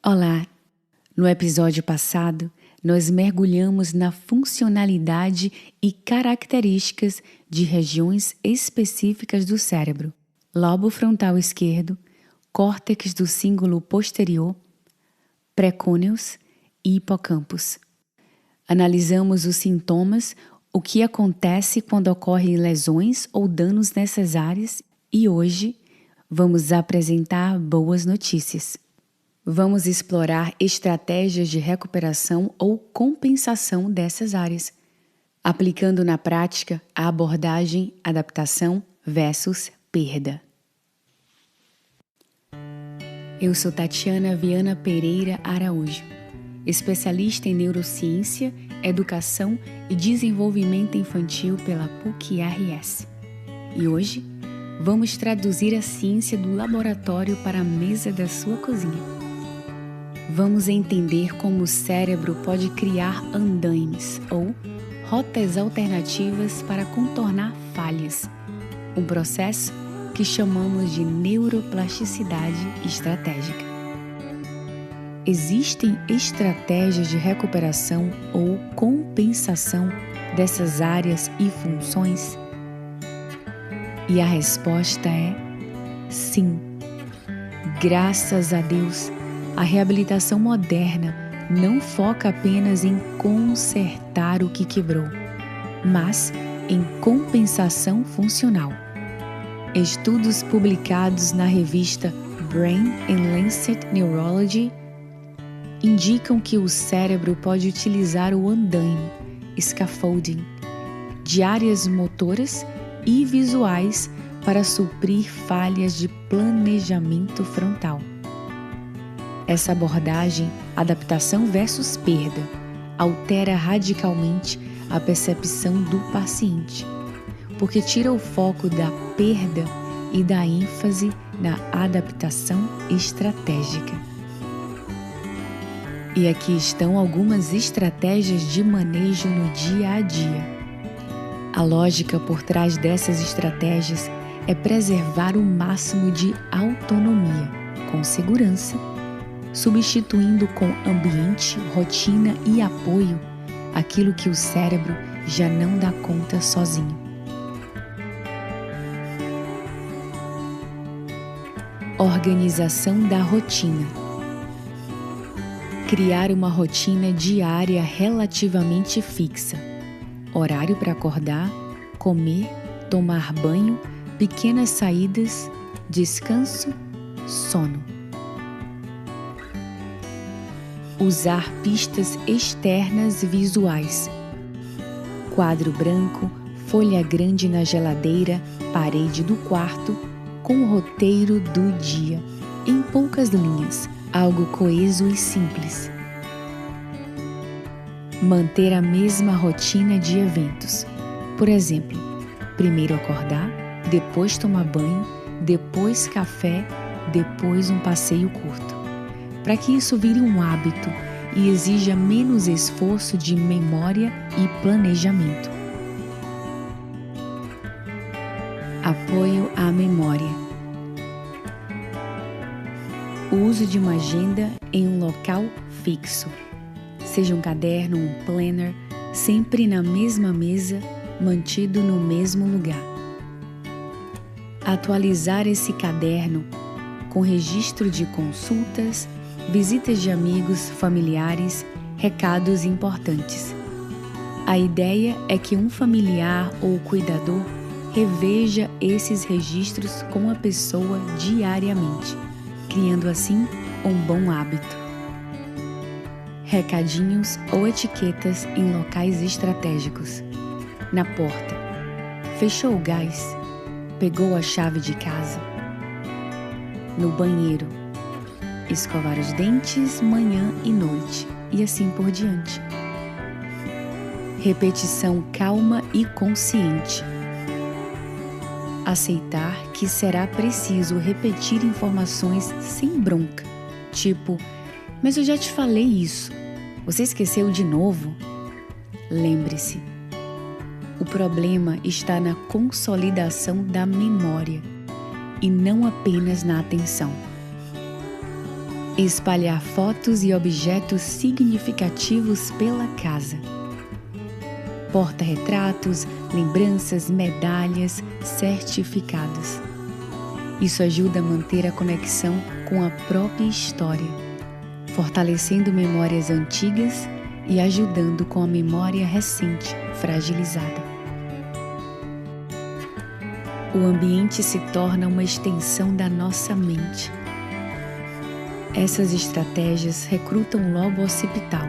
Olá! No episódio passado, nós mergulhamos na funcionalidade e características de regiões específicas do cérebro: lobo frontal esquerdo, córtex do cíngulo posterior, pré-côneus e hipocampus. Analisamos os sintomas, o que acontece quando ocorrem lesões ou danos nessas áreas e hoje vamos apresentar boas notícias. Vamos explorar estratégias de recuperação ou compensação dessas áreas, aplicando na prática a abordagem adaptação versus perda. Eu sou Tatiana Viana Pereira Araújo, especialista em neurociência, educação e desenvolvimento infantil pela PUC-RS. E hoje vamos traduzir a ciência do laboratório para a mesa da sua cozinha. Vamos entender como o cérebro pode criar andaimes ou rotas alternativas para contornar falhas, um processo que chamamos de neuroplasticidade estratégica. Existem estratégias de recuperação ou compensação dessas áreas e funções? E a resposta é sim. Graças a Deus, a reabilitação moderna não foca apenas em consertar o que quebrou, mas em compensação funcional. Estudos publicados na revista Brain and Lancet Neurology indicam que o cérebro pode utilizar o andaime, scaffolding, de áreas motoras e visuais para suprir falhas de planejamento frontal. Essa abordagem, adaptação versus perda, altera radicalmente a percepção do paciente, porque tira o foco da perda e dá ênfase na adaptação estratégica. E aqui estão algumas estratégias de manejo no dia a dia. A lógica por trás dessas estratégias é preservar o máximo de autonomia, com segurança, substituindo com ambiente, rotina e apoio aquilo que o cérebro já não dá conta sozinho. Organização da rotina. Criar uma rotina diária relativamente fixa. Horário para acordar, comer, tomar banho, pequenas saídas, descanso, sono. Usar pistas externas visuais. Quadro branco, folha grande na geladeira, parede do quarto, com o roteiro do dia, em poucas linhas, algo coeso e simples. Manter a mesma rotina de eventos. Por exemplo, primeiro acordar, depois tomar banho, depois café, depois um passeio curto. Para que isso vire um hábito e exija menos esforço de memória e planejamento. Apoio à memória. O uso de uma agenda em um local fixo, seja um caderno, um planner, sempre na mesma mesa, mantido no mesmo lugar. Atualizar esse caderno com registro de consultas, visitas de amigos, familiares, recados importantes. A ideia é que um familiar ou cuidador reveja esses registros com a pessoa diariamente, criando assim um bom hábito. Recadinhos ou etiquetas em locais estratégicos. Na porta. Fechou o gás? Pegou a chave de casa? No banheiro. Escovar os dentes manhã e noite, e assim por diante. Repetição calma e consciente. Aceitar que será preciso repetir informações sem bronca, tipo, mas eu já te falei isso, você esqueceu de novo? Lembre-se, o problema está na consolidação da memória e não apenas na atenção. Espalhar fotos e objetos significativos pela casa. Porta-retratos, lembranças, medalhas, certificados. Isso ajuda a manter a conexão com a própria história, fortalecendo memórias antigas e ajudando com a memória recente, fragilizada. O ambiente se torna uma extensão da nossa mente. Essas estratégias recrutam o lobo occipital,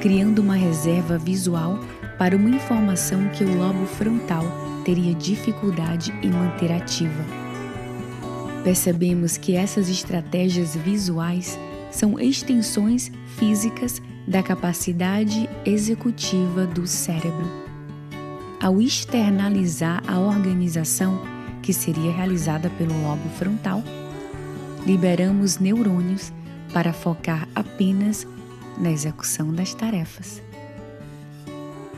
criando uma reserva visual para uma informação que o lobo frontal teria dificuldade em manter ativa. Percebemos que essas estratégias visuais são extensões físicas da capacidade executiva do cérebro. Ao externalizar a organização, que seria realizada pelo lobo frontal, liberamos neurônios para focar apenas na execução das tarefas.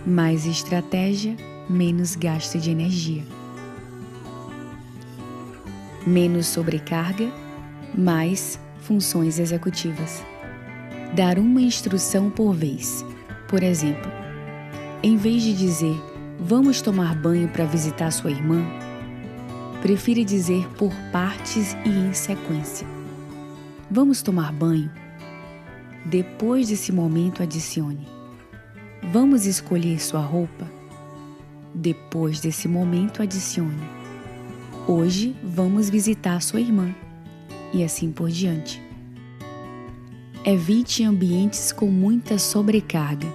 Mais estratégia, menos gasto de energia. Menos sobrecarga, mais funções executivas. Dar uma instrução por vez. Por exemplo, em vez de dizer "vamos tomar banho para visitar sua irmã", prefira dizer por partes e em sequência. "Vamos tomar banho". Depois desse momento, adicione "vamos escolher sua roupa". Depois desse momento, adicione "hoje vamos visitar sua irmã", e assim por diante. Evite ambientes com muita sobrecarga,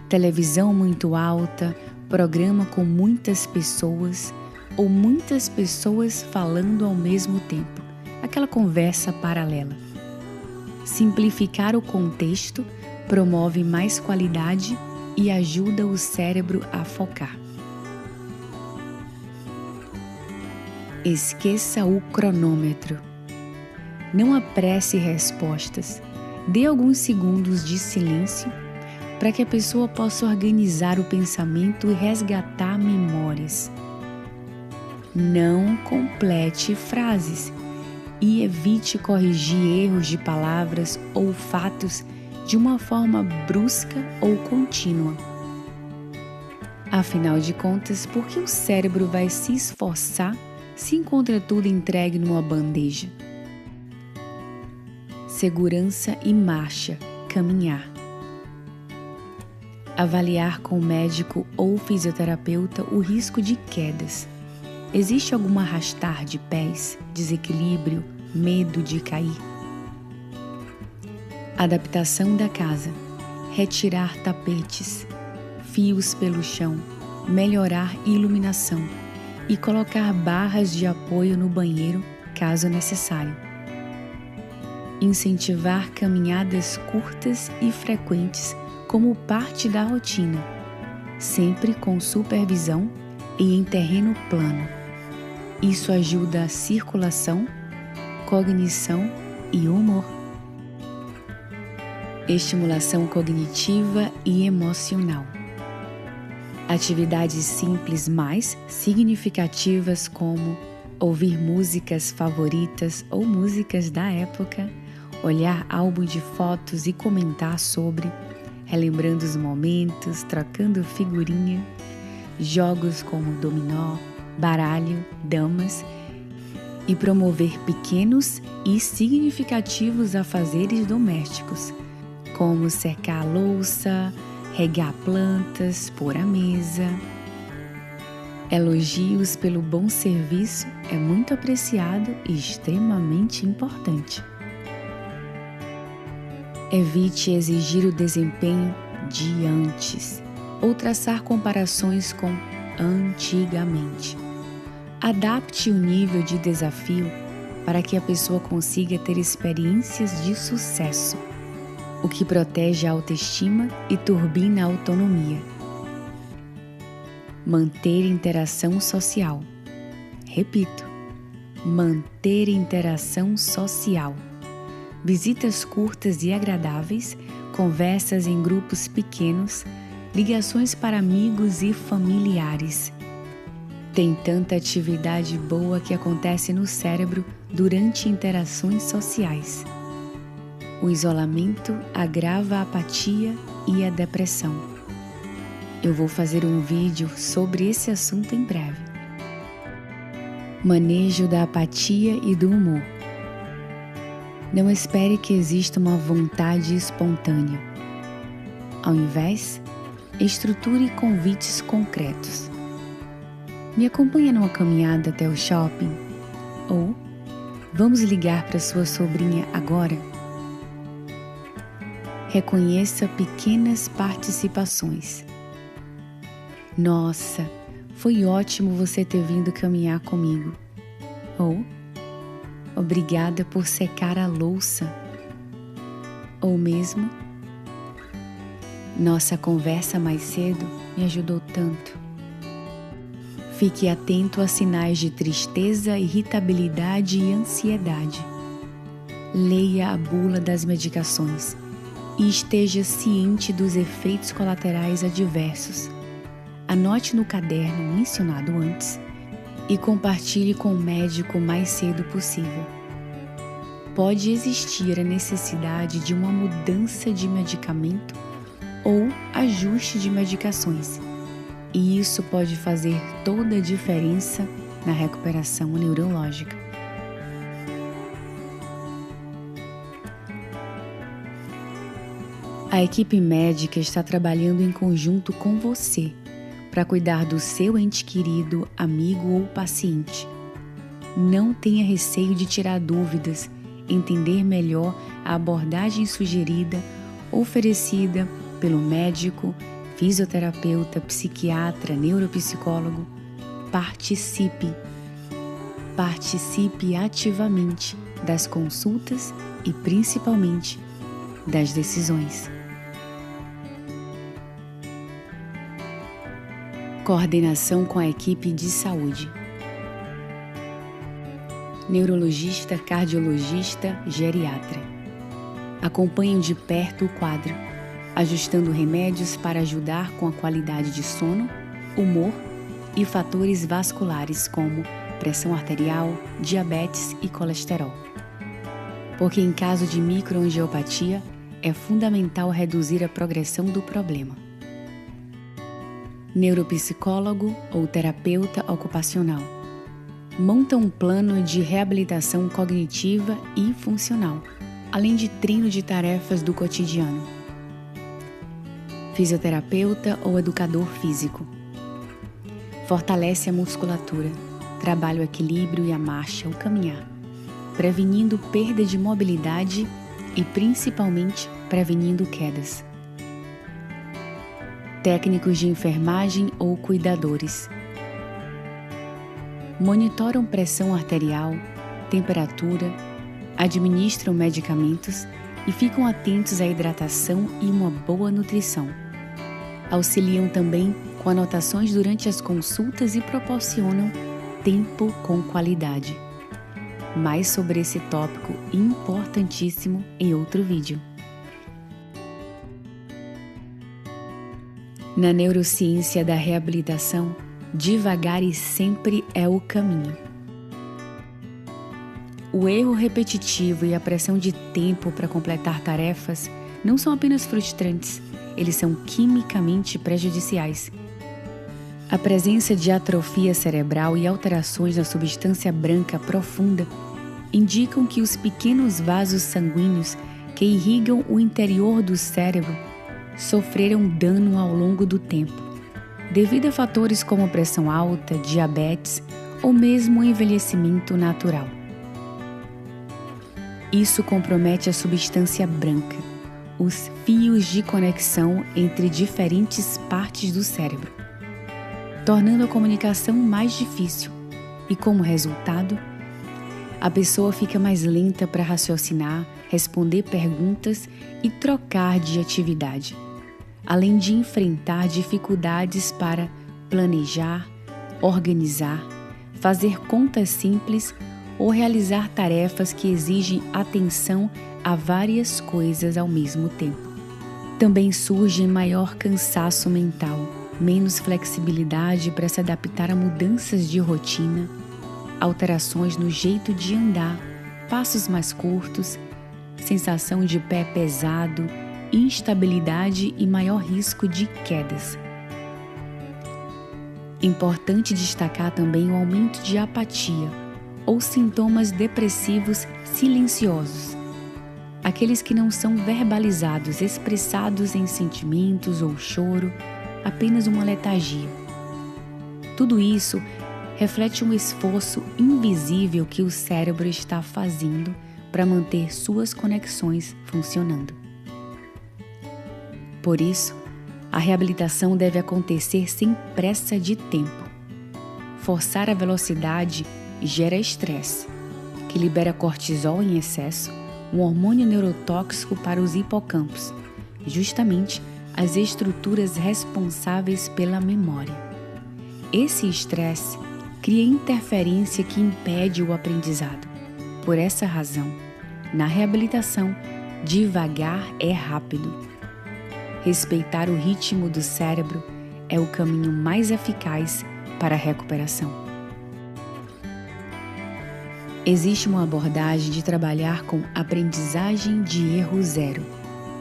televisão muito alta, programa com muitas pessoas ou muitas pessoas falando ao mesmo tempo, aquela conversa paralela. Simplificar o contexto promove mais qualidade e ajuda o cérebro a focar. Esqueça o cronômetro. Não apresse respostas. Dê alguns segundos de silêncio para que a pessoa possa organizar o pensamento e resgatar memórias. Não complete frases e evite corrigir erros de palavras ou fatos de uma forma brusca ou contínua. Afinal de contas, por que o cérebro vai se esforçar se encontra tudo entregue numa bandeja? Segurança e marcha, caminhar. Avaliar com o médico ou fisioterapeuta o risco de quedas. Existe algum arrastar de pés, desequilíbrio, medo de cair? Adaptação da casa. Retirar tapetes, fios pelo chão, melhorar iluminação e colocar barras de apoio no banheiro, caso necessário. Incentivar caminhadas curtas e frequentes como parte da rotina, sempre com supervisão e em terreno plano. Isso ajuda a circulação, cognição e humor. Estimulação cognitiva e emocional. Atividades simples mais significativas como ouvir músicas favoritas ou músicas da época, olhar álbum de fotos e comentar sobre, relembrando os momentos, trocando figurinha, jogos como dominó, baralho, damas e promover pequenos e significativos afazeres domésticos, como secar a louça, regar plantas, pôr a mesa. Elogios pelo bom serviço é muito apreciado e extremamente importante. Evite exigir o desempenho de antes ou traçar comparações com antigamente. Adapte o nível de desafio para que a pessoa consiga ter experiências de sucesso, o que protege a autoestima e turbina a autonomia. Manter interação social. Repito, manter interação social. Visitas curtas e agradáveis, conversas em grupos pequenos, ligações para amigos e familiares. Tem tanta atividade boa que acontece no cérebro durante interações sociais. O isolamento agrava a apatia e a depressão. Eu vou fazer um vídeo sobre esse assunto em breve. Manejo da apatia e do humor. Não espere que exista uma vontade espontânea. Ao invés, estruture convites concretos. Me acompanha numa caminhada até o shopping? Ou vamos ligar para sua sobrinha agora? Reconheça pequenas participações. Nossa, foi ótimo você ter vindo caminhar comigo. Ou obrigada por secar a louça. Ou mesmo, nossa conversa mais cedo me ajudou tanto. Fique atento a sinais de tristeza, irritabilidade e ansiedade. Leia a bula das medicações e esteja ciente dos efeitos colaterais adversos. Anote no caderno mencionado antes e compartilhe com o médico o mais cedo possível. Pode existir a necessidade de uma mudança de medicamento ou ajuste de medicações, e isso pode fazer toda a diferença na recuperação neurológica. A equipe médica está trabalhando em conjunto com você para cuidar do seu ente querido, amigo ou paciente. Não tenha receio de tirar dúvidas, entender melhor a abordagem sugerida, oferecida pelo médico, fisioterapeuta, psiquiatra, neuropsicólogo. Participe ativamente das consultas e principalmente das decisões. Coordenação com a equipe de saúde. Neurologista, cardiologista, geriatra. Acompanham de perto o quadro, ajustando remédios para ajudar com a qualidade de sono, humor e fatores vasculares como pressão arterial, diabetes e colesterol. Porque em caso de microangiopatia, é fundamental reduzir a progressão do problema. Neuropsicólogo ou terapeuta ocupacional. Monta um plano de reabilitação cognitiva e funcional, além de treino de tarefas do cotidiano. Fisioterapeuta ou educador físico. Fortalece a musculatura, trabalha o equilíbrio e a marcha, o caminhar, prevenindo perda de mobilidade e principalmente prevenindo quedas. Técnicos de enfermagem ou cuidadores. Monitoram pressão arterial, temperatura, administram medicamentos e ficam atentos à hidratação e uma boa nutrição. Auxiliam também com anotações durante as consultas e proporcionam tempo com qualidade. Mais sobre esse tópico importantíssimo em outro vídeo. Na neurociência da reabilitação, devagar e sempre é o caminho. O erro repetitivo e a pressão de tempo para completar tarefas não são apenas frustrantes, eles são quimicamente prejudiciais. A presença de atrofia cerebral e alterações na substância branca profunda indicam que os pequenos vasos sanguíneos que irrigam o interior do cérebro sofreram dano ao longo do tempo, devido a fatores como pressão alta, diabetes ou mesmo o envelhecimento natural. Isso compromete a substância branca, os fios de conexão entre diferentes partes do cérebro, tornando a comunicação mais difícil e, como resultado, a pessoa fica mais lenta para raciocinar, responder perguntas e trocar de atividade, além de enfrentar dificuldades para planejar, organizar, fazer contas simples ou realizar tarefas que exigem atenção a várias coisas ao mesmo tempo. Também surge maior cansaço mental, menos flexibilidade para se adaptar a mudanças de rotina, alterações no jeito de andar, passos mais curtos, sensação de pé pesado, instabilidade e maior risco de quedas. Importante destacar também o aumento de apatia ou sintomas depressivos silenciosos, aqueles que não são verbalizados, expressados em sentimentos ou choro, apenas uma letargia. Tudo isso reflete um esforço invisível que o cérebro está fazendo para manter suas conexões funcionando. Por isso, a reabilitação deve acontecer sem pressa de tempo. Forçar a velocidade gera estresse, que libera cortisol em excesso, um hormônio neurotóxico para os hipocampos, justamente as estruturas responsáveis pela memória. Esse estresse cria interferência que impede o aprendizado. Por essa razão, na reabilitação, devagar é rápido. Respeitar o ritmo do cérebro é o caminho mais eficaz para a recuperação. Existe uma abordagem de trabalhar com aprendizagem de erro zero,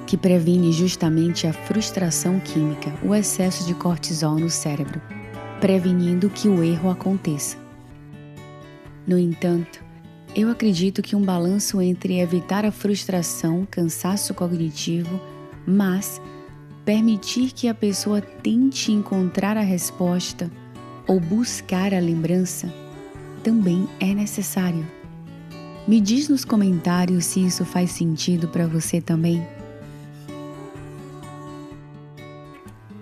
que previne justamente a frustração química, o excesso de cortisol no cérebro, prevenindo que o erro aconteça. No entanto, eu acredito que um balanço entre evitar a frustração, cansaço cognitivo, mas permitir que a pessoa tente encontrar a resposta ou buscar a lembrança também é necessário. Me diz nos comentários se isso faz sentido para você também.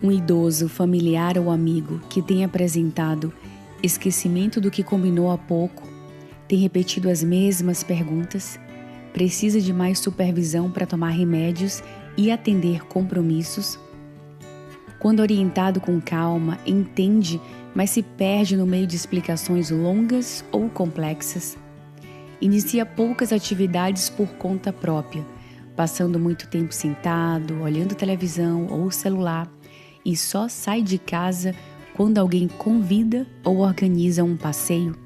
Um idoso, familiar ou amigo que tem apresentado esquecimento do que combinou há pouco, tem repetido as mesmas perguntas, precisa de mais supervisão para tomar remédios e atender compromissos. Quando orientado com calma, entende, mas se perde no meio de explicações longas ou complexas. Inicia poucas atividades por conta própria, passando muito tempo sentado, olhando televisão ou celular, e só sai de casa quando alguém convida ou organiza um passeio.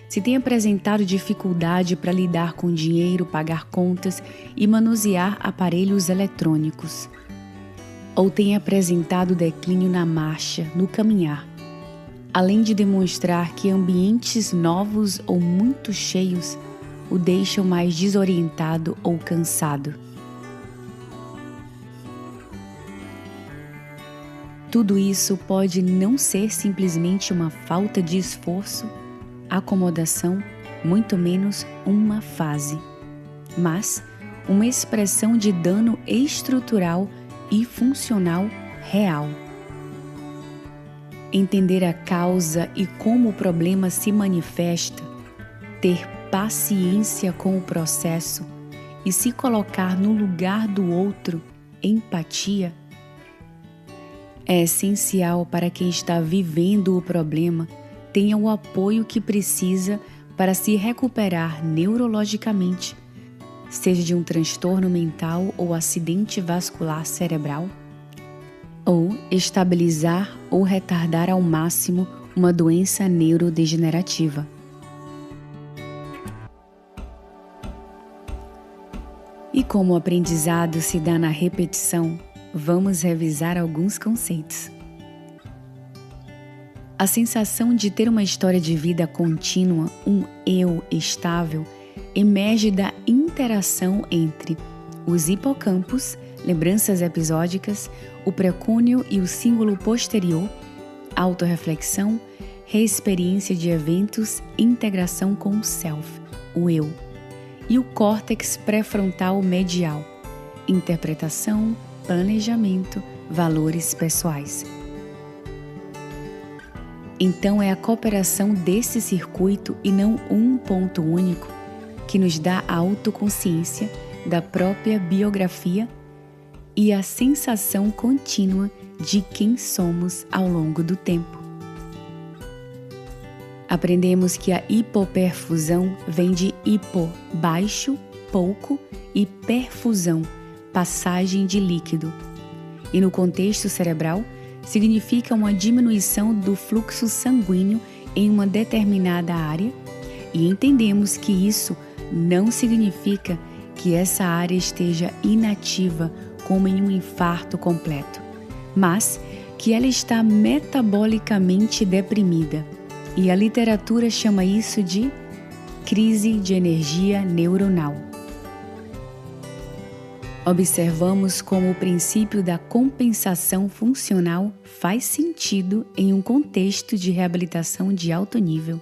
Se tem apresentado dificuldade para lidar com dinheiro, pagar contas e manusear aparelhos eletrônicos. Ou tem apresentado declínio na marcha, no caminhar, além de demonstrar que ambientes novos ou muito cheios o deixam mais desorientado ou cansado. Tudo isso pode não ser simplesmente uma falta de esforço, acomodação, muito menos uma fase, mas uma expressão de dano estrutural e funcional real. Entender a causa e como o problema se manifesta, ter paciência com o processo e se colocar no lugar do outro, empatia, é essencial para quem está vivendo o problema tenha o apoio que precisa para se recuperar neurologicamente, seja de um transtorno mental ou acidente vascular cerebral, ou estabilizar ou retardar ao máximo uma doença neurodegenerativa. E como o aprendizado se dá na repetição, vamos revisar alguns conceitos. A sensação de ter uma história de vida contínua, um eu estável, emerge da interação entre os hipocampos, lembranças episódicas, o precônio e o cíngulo posterior, autorreflexão, reexperiência de eventos, integração com o self, o eu, e o córtex pré-frontal medial, interpretação, planejamento, valores pessoais. Então é a cooperação desse circuito e não um ponto único que nos dá a autoconsciência da própria biografia e a sensação contínua de quem somos ao longo do tempo. Aprendemos que a hipoperfusão vem de hipo, baixo, pouco, e perfusão, passagem de líquido. E no contexto cerebral, significa uma diminuição do fluxo sanguíneo em uma determinada área, e entendemos que isso não significa que essa área esteja inativa como em um infarto completo, mas que ela está metabolicamente deprimida, e a literatura chama isso de crise de energia neuronal. Observamos como o princípio da compensação funcional faz sentido em um contexto de reabilitação de alto nível.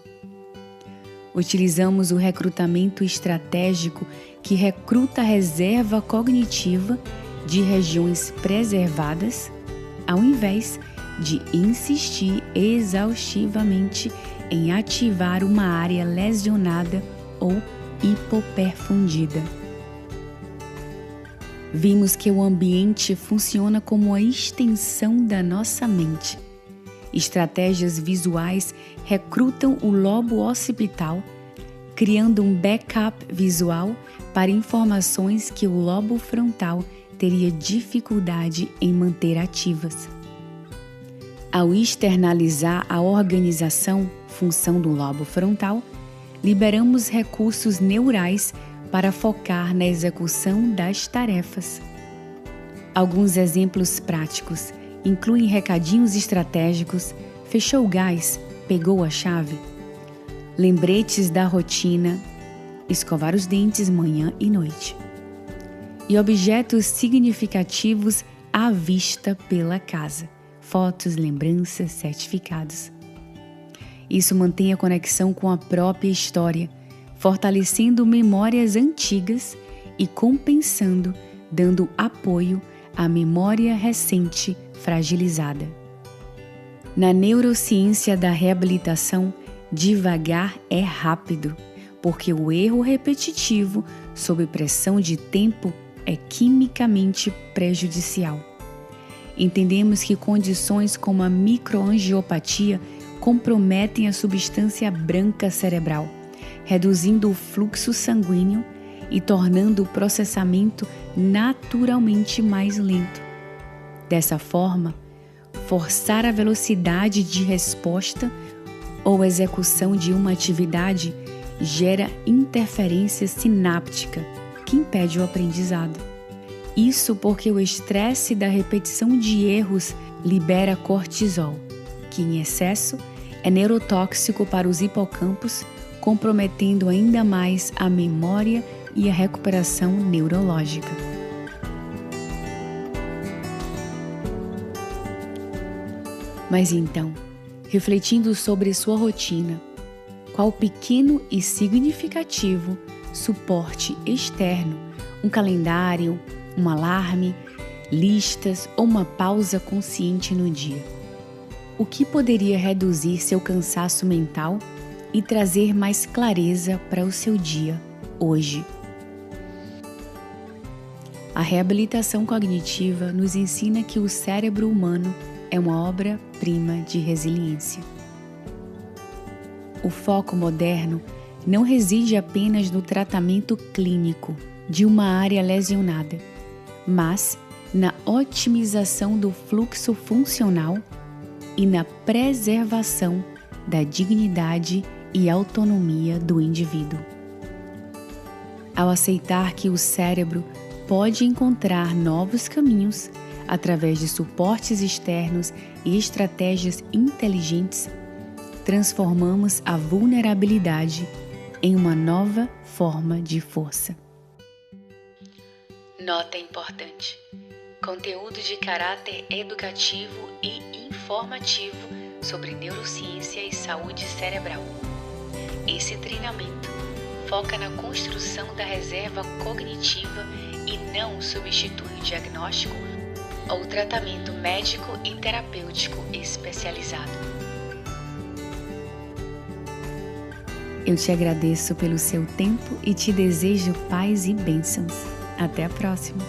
Utilizamos o recrutamento estratégico que recruta a reserva cognitiva de regiões preservadas, ao invés de insistir exaustivamente em ativar uma área lesionada ou hipoperfundida. Vimos que o ambiente funciona como a extensão da nossa mente. Estratégias visuais recrutam o lobo occipital, criando um backup visual para informações que o lobo frontal teria dificuldade em manter ativas. Ao externalizar a organização, função do lobo frontal, liberamos recursos neurais para focar na execução das tarefas. Alguns exemplos práticos incluem recadinhos estratégicos, fechou o gás, pegou a chave, lembretes da rotina, escovar os dentes manhã e noite, e objetos significativos à vista pela casa, fotos, lembranças, certificados. Isso mantém a conexão com a própria história, fortalecendo memórias antigas e compensando, dando apoio à memória recente fragilizada. Na neurociência da reabilitação, devagar é rápido, porque o erro repetitivo sob pressão de tempo é quimicamente prejudicial. Entendemos que condições como a microangiopatia comprometem a substância branca cerebral, reduzindo o fluxo sanguíneo e tornando o processamento naturalmente mais lento. Dessa forma, forçar a velocidade de resposta ou execução de uma atividade gera interferência sináptica que impede o aprendizado. Isso porque o estresse da repetição de erros libera cortisol, que em excesso é neurotóxico para os hipocampos, comprometendo ainda mais a memória e a recuperação neurológica. Mas então, refletindo sobre sua rotina, qual pequeno e significativo suporte externo, um calendário, um alarme, listas ou uma pausa consciente no dia? O que poderia reduzir seu cansaço mental e trazer mais clareza para o seu dia, hoje? A reabilitação cognitiva nos ensina que o cérebro humano é uma obra-prima de resiliência. O foco moderno não reside apenas no tratamento clínico de uma área lesionada, mas na otimização do fluxo funcional e na preservação da dignidade e autonomia do indivíduo. Ao aceitar que o cérebro pode encontrar novos caminhos através de suportes externos e estratégias inteligentes, transformamos a vulnerabilidade em uma nova forma de força. Nota importante: conteúdo de caráter educativo e informativo sobre neurociência e saúde cerebral. Esse treinamento foca na construção da reserva cognitiva e não substitui o diagnóstico ou tratamento médico e terapêutico especializado. Eu te agradeço pelo seu tempo e te desejo paz e bênçãos. Até a próxima!